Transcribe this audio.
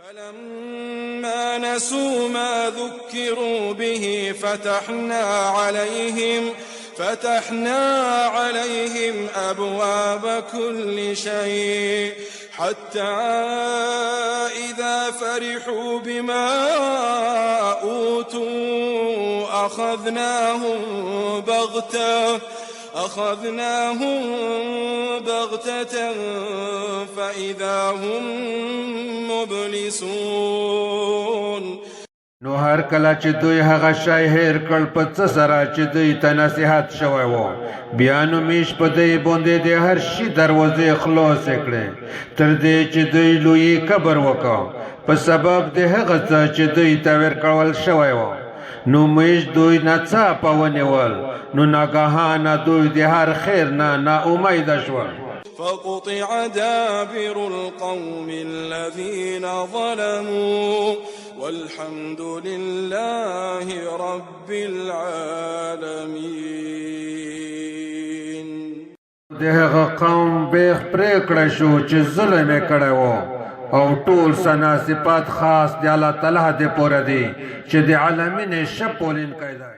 فلما نسوا ما ذكروا به فتحنا عليهم أبواب كل شيء حتى إذا فرحوا بما أوتوا أخذناهم بغتة فإذا هم مبلسون. نو هر کله چې دوی هغه شی هیر کړ په څه سره چې دوی ته نصیحت شوی و، بیا نو میش په دوی باندې د هر شي دروازې خلاصې کړې تر دې چې دوی لوی کبر وکړ په سبب د هغه څه چې دوی ته ورکړل شوی و. نو میش دوی ناڅاپه ونیول، نو ناګهانه دوی د هر خیر نه ناامیده شول. فقطع دابر القوم الذين ظلموا والحمد لله رب العالمين. دغه قوم بیخ پریکړه شو چې ظلم یې کړی و، او ټول ثنا صفات خاص د الله تعالی د پوره دی چې د عالمین شپولین قیدای.